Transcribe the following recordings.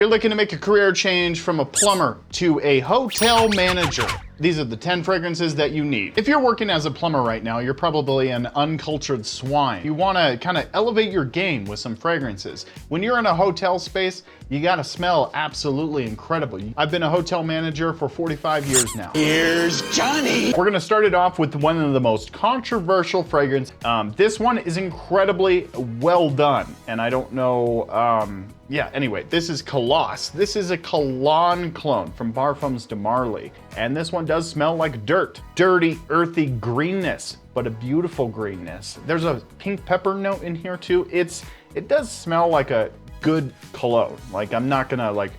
You're looking to make a career change from a plumber to a hotel manager. These are the 10 fragrances that you need. If you're working as a plumber right now, you're probably an uncultured swine. You wanna kind of elevate your game with some fragrances. When you're in a hotel space, you gotta smell absolutely incredible. I've been a hotel manager for 45 years now. Here's Johnny. We're gonna start it off with one of the most controversial fragrance. This one is incredibly well done, and I don't know, yeah, anyway, this is Colosse. This is a Cologne cologne from Parfums de Marly. And this one does smell like dirt. Dirty, earthy greenness, but a beautiful greenness. There's a pink pepper note in here too. It does smell like a good cologne. Like, I'm not gonna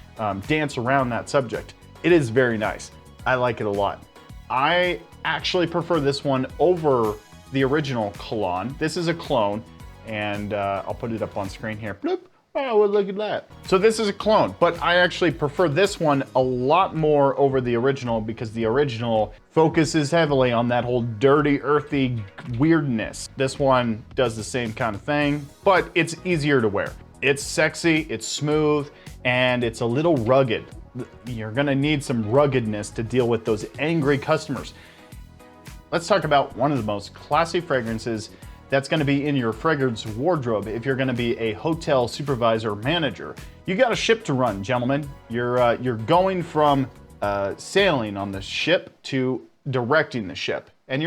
dance around that subject. It is very nice. I like it a lot. I actually prefer this one over the original Cologne. This is a clone, and I'll put it up on screen here. Bloop. Oh, well, look at that. So this is a clone, but I actually prefer this one a lot more over the original because the original focuses heavily on that whole dirty, earthy weirdness. This one does the same kind of thing, but it's easier to wear. It's sexy, it's smooth, and it's a little rugged. You're gonna need some ruggedness to deal with those angry customers. Let's talk about one of the most classy fragrances that's gonna be in your fragrance wardrobe if you're gonna be a hotel supervisor manager. You got a ship to run, gentlemen. You're going from sailing on the ship to directing the ship. And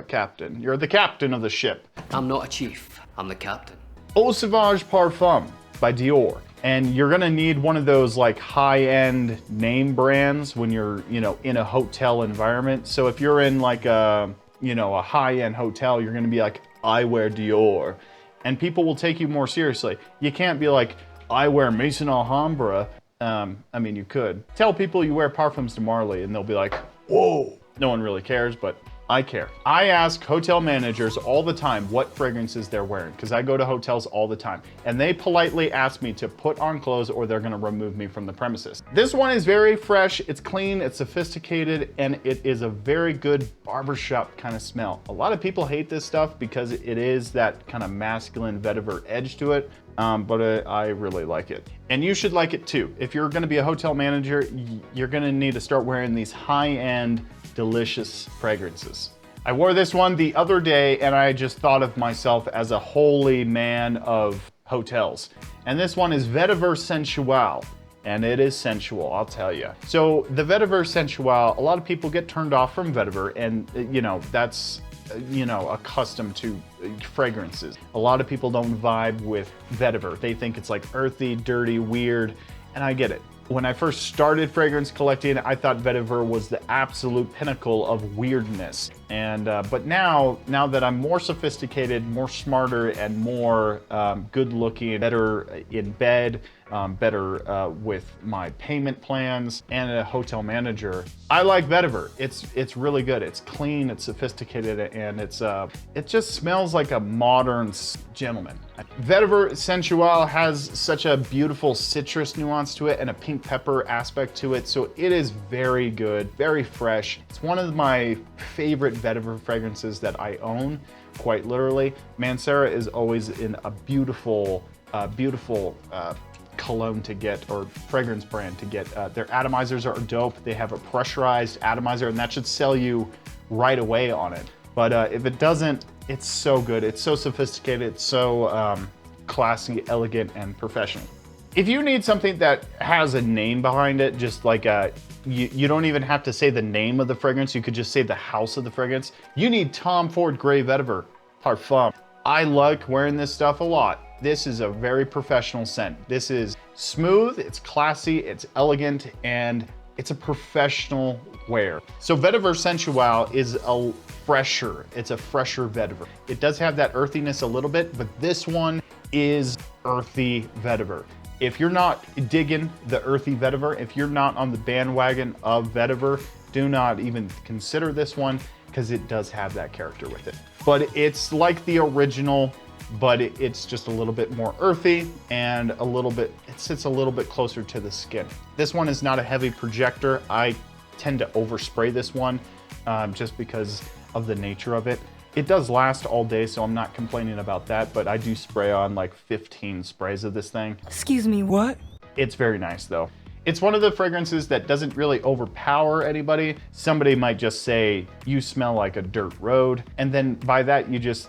captain. You're the captain of the ship. I'm not a chief, I'm the captain. Eau Sauvage Parfum by Dior. And you're gonna need one of those like high-end name brands when you're, in a hotel environment. So if you're in like a high-end hotel, you're gonna be like, I wear Dior. And people will take you more seriously. You can't be like, I wear Maison Alhambra. I mean, you could. Tell people you wear Parfums de Marly and they'll be like, whoa. No one really cares, but I care. I ask hotel managers all the time what fragrances they're wearing, because I go to hotels all the time, and they politely ask me to put on clothes or they're gonna remove me from the premises. This one is very fresh, it's clean, it's sophisticated, and it is a very good barbershop kind of smell. A lot of people hate this stuff because it is that kind of masculine vetiver edge to it, but I really like it. And you should like it too. If you're gonna be a hotel manager, you're gonna need to start wearing these high-end, delicious fragrances. I wore this one the other day and I just thought of myself as a holy man of hotels. And this one is Vetiver Sensual. And it is sensual, I'll tell you. So the Vetiver Sensual, a lot of people get turned off from vetiver, and that's accustomed to fragrances. A lot of people don't vibe with vetiver. They think it's like earthy, dirty, weird, and I get it. When I first started fragrance collecting, I thought vetiver was the absolute pinnacle of weirdness. And but now that I'm more sophisticated, more smarter, and more good looking, better in bed, better with my payment plans, and a hotel manager, I like vetiver. It's really good. It's clean, it's sophisticated, and it just smells like a modern gentleman. Vetiver Sensual has such a beautiful citrus nuance to it and a pink pepper aspect to it, so it is very good, very fresh. It's one of my favorite vetiver fragrances that I own, quite literally. Mancera is always in a beautiful cologne to get, or fragrance brand to get. Their atomizers are dope. They have a pressurized atomizer, and that should sell you right away on it. But if it doesn't, it's so good. It's so sophisticated. It's so classy, elegant, and professional. If you need something that has a name behind it, just like you don't even have to say the name of the fragrance, you could just say the house of the fragrance. You need Tom Ford Grey Vetiver Parfum. I like wearing this stuff a lot. This is a very professional scent. This is smooth, it's classy, it's elegant, and it's a professional wear. So Vetiver Sensual is it's a fresher vetiver. It does have that earthiness a little bit, but this one is earthy vetiver. If you're not digging the earthy vetiver, if you're not on the bandwagon of vetiver, do not even consider this one, because it does have that character with it. But it's like the original, but it's just a little bit more earthy and it sits a little bit closer to the skin. This one is not a heavy projector. I tend to overspray this one just because of the nature of it. It does last all day, so I'm not complaining about that, but I do spray on like 15 sprays of this thing. Excuse me, what? It's very nice though. It's one of the fragrances that doesn't really overpower anybody. Somebody might just say, you smell like a dirt road. And then by that, you just,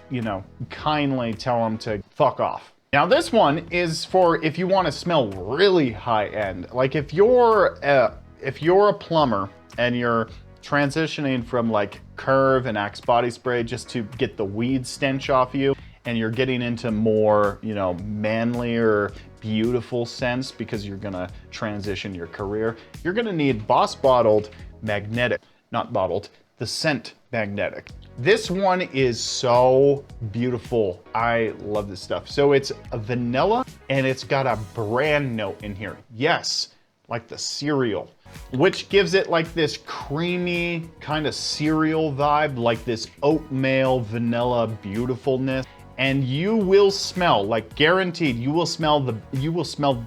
kindly tell them to fuck off. Now this one is for if you want to smell really high end. Like if you're a plumber and you're transitioning from like Curve and Axe body spray just to get the weed stench off you, and you're getting into more, manlier, beautiful scents because you're gonna transition your career, you're gonna need Boss Bottled Magnetic, not bottled, the scent Magnetic. This one is so beautiful. I love this stuff. So it's a vanilla and it's got a bran note in here. Yes, like the cereal, which gives it like this creamy kind of cereal vibe, like this oatmeal vanilla beautifulness. And you will smell, like guaranteed, you will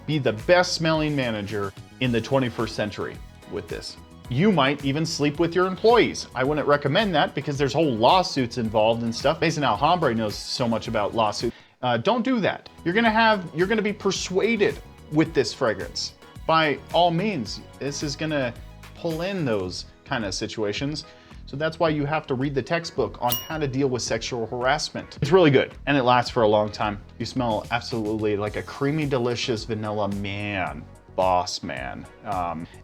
be the best smelling manager in the 21st century with this. You might even sleep with your employees. I wouldn't recommend that because there's whole lawsuits involved and stuff. Mason Alhambra knows so much about lawsuits. Don't do that. You're gonna be persuaded with this fragrance. By all means, this is gonna pull in those kind of situations. So that's why you have to read the textbook on how to deal with sexual harassment. It's really good and it lasts for a long time. You smell absolutely like a creamy, delicious vanilla man. Boss man.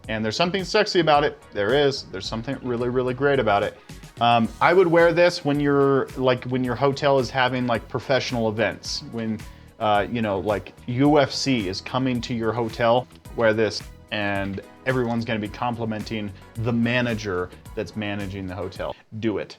And there's something sexy about it. There's something really, really great about it. I would wear this when your hotel is having like professional events. When, like UFC is coming to your hotel, wear this and everyone's gonna be complimenting the manager that's managing the hotel. Do it.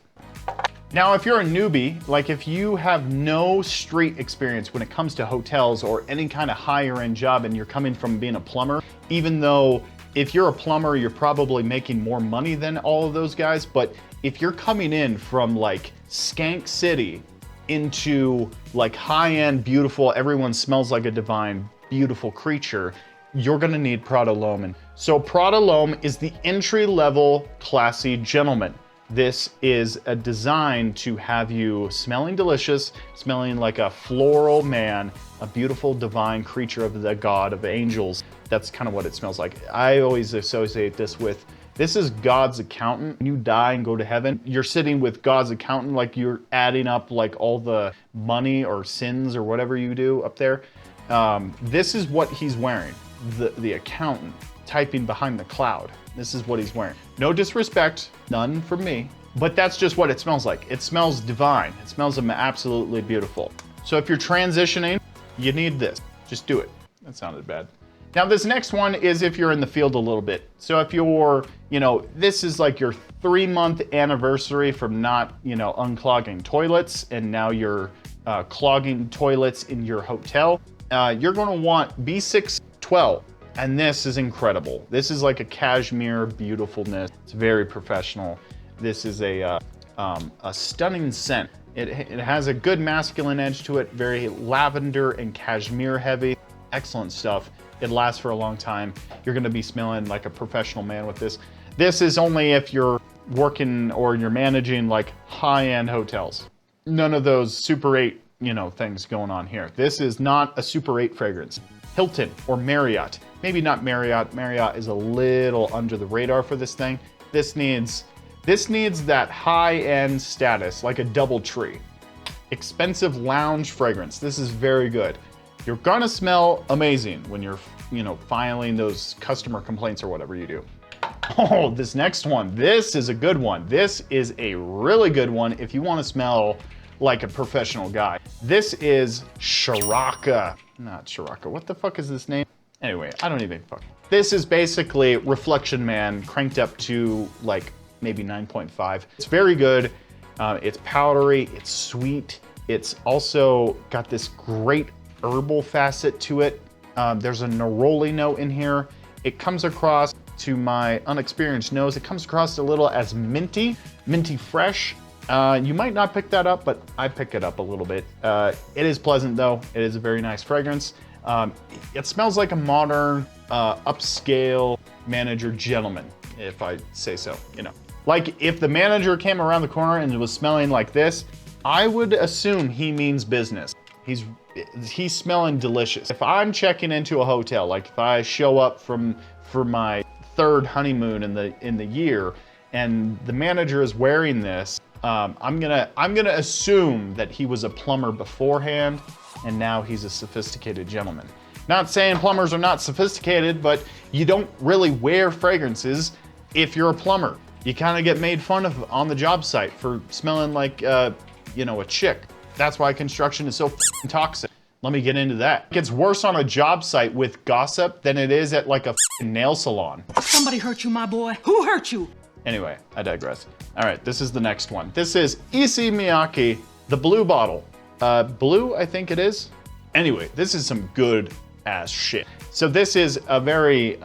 Now, if you're a newbie, like if you have no street experience when it comes to hotels or any kind of higher end job and you're coming from being a plumber, even though if you're a plumber, you're probably making more money than all of those guys, but if you're coming in from like Skank City into like high end, beautiful, everyone smells like a divine, beautiful creature, you're gonna need Prada L'Homme. So Prada L'Homme is the entry-level classy gentleman. This is a design to have you smelling delicious, smelling like a floral man, a beautiful divine creature of the god of angels. That's kind of what it smells like. I always associate this is God's accountant. When you die and go to heaven, you're sitting with God's accountant, like you're adding up like all the money or sins or whatever you do up there. This is what he's wearing. The accountant typing behind the cloud. This is what he's wearing. No disrespect, none from me, but that's just what it smells like. It smells divine. It smells absolutely beautiful. So if you're transitioning, you need this. Just do it. That sounded bad. Now this next one is if you're in the field a little bit. So if you're, this is like your 3-month anniversary from not, unclogging toilets, and now you're clogging toilets in your hotel, you're gonna want B612. And this is incredible. This is like a cashmere beautifulness. It's very professional. This is a stunning scent. It has a good masculine edge to it, very lavender and cashmere heavy. Excellent stuff. It lasts for a long time. You're gonna be smelling like a professional man with this. This is only if you're working or you're managing like high-end hotels. None of those Super 8, things going on here. This is not a Super 8 fragrance. Hilton or Marriott. Maybe not Marriott. Marriott is a little under the radar for this thing. This needs that high-end status, like a DoubleTree. Expensive lounge fragrance. This is very good. You're gonna smell amazing when you're, filing those customer complaints or whatever you do. Oh, this next one. This is a good one. This is a really good one if you want to smell like a professional guy. This is Shiraka. Not Shiraka. What the fuck is this name? Anyway, I don't even fuck. This is basically Reflection Man cranked up to like maybe 9.5. It's very good. It's powdery, it's sweet. It's also got this great herbal facet to it. There's a neroli note in here. It comes across, to my unexperienced nose, it comes across a little as minty fresh. You might not pick that up, but I pick it up a little bit. It is pleasant though. It is a very nice fragrance. It smells like a modern, upscale manager gentleman, if I say so, Like if the manager came around the corner and was smelling like this, I would assume he means business. he's smelling delicious. If I'm checking into a hotel, like if I show up for my third honeymoon in the year, and the manager is wearing this, I'm gonna assume that he was a plumber beforehand, and now he's a sophisticated gentleman. Not saying plumbers are not sophisticated, but you don't really wear fragrances if you're a plumber. You kind of get made fun of on the job site for smelling like, you know, a chick. That's why construction is so f***ing toxic. Let me get into that. It gets worse on a job site with gossip than it is at like a f***ing nail salon. Somebody hurt you, my boy. Who hurt you? Anyway, I digress. All right, this is the next one. This is Issey Miyake, the blue bottle. Blue, I think it is. Anyway, this is some good ass shit. So this is a very,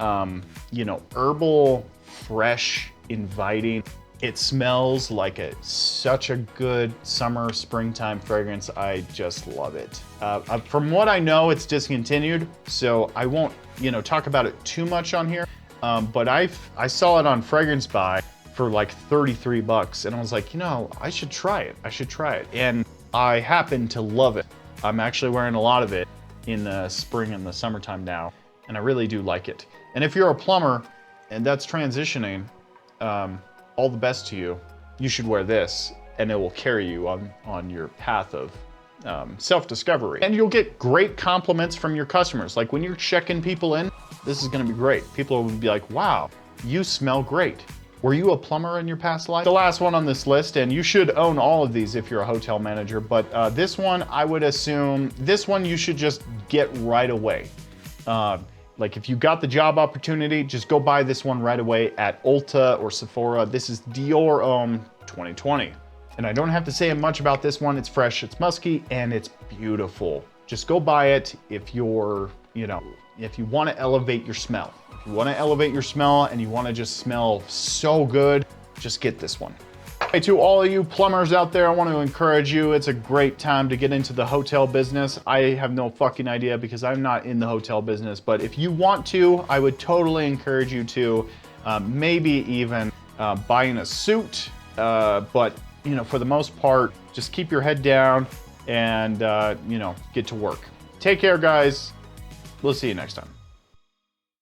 you know, herbal, fresh, inviting. It smells like such a good summer, springtime fragrance. I just love it. From what I know, it's discontinued, so I won't, you know, talk about it too much on here. But I saw it on Fragrance Buy for like 33 bucks, and I was like, you know, I should try it. I should try it, and I happen to love it. I'm actually wearing a lot of it in the spring and the summertime now, and I really do like it. And if you're a plumber and that's transitioning, all the best to you. You should wear this, and it will carry you on your path of self-discovery. And you'll get great compliments from your customers. Like when you're checking people in, this is gonna be great. People will be like, wow, you smell great. Were you a plumber in your past life? The last one on this list, and you should own all of these if you're a hotel manager, but this one, I would assume, this one you should just get right away. Like if you got the job opportunity, just go buy this one right away at Ulta or Sephora. This is Dior Homme 2020. And I don't have to say much about this one. It's fresh, it's musky, and it's beautiful. Just go buy it if you're, you know, if you want to elevate your smell. If you want to elevate your smell and you want to just smell so good, just get this one. Hey, to all of you plumbers out there, I want to encourage you. It's a great time to get into the hotel business. I have no fucking idea because I'm not in the hotel business, but if you want to, I would totally encourage you to maybe even buying a suit. But you know, for the most part, just keep your head down and you know, get to work. Take care, guys. We'll see you next time.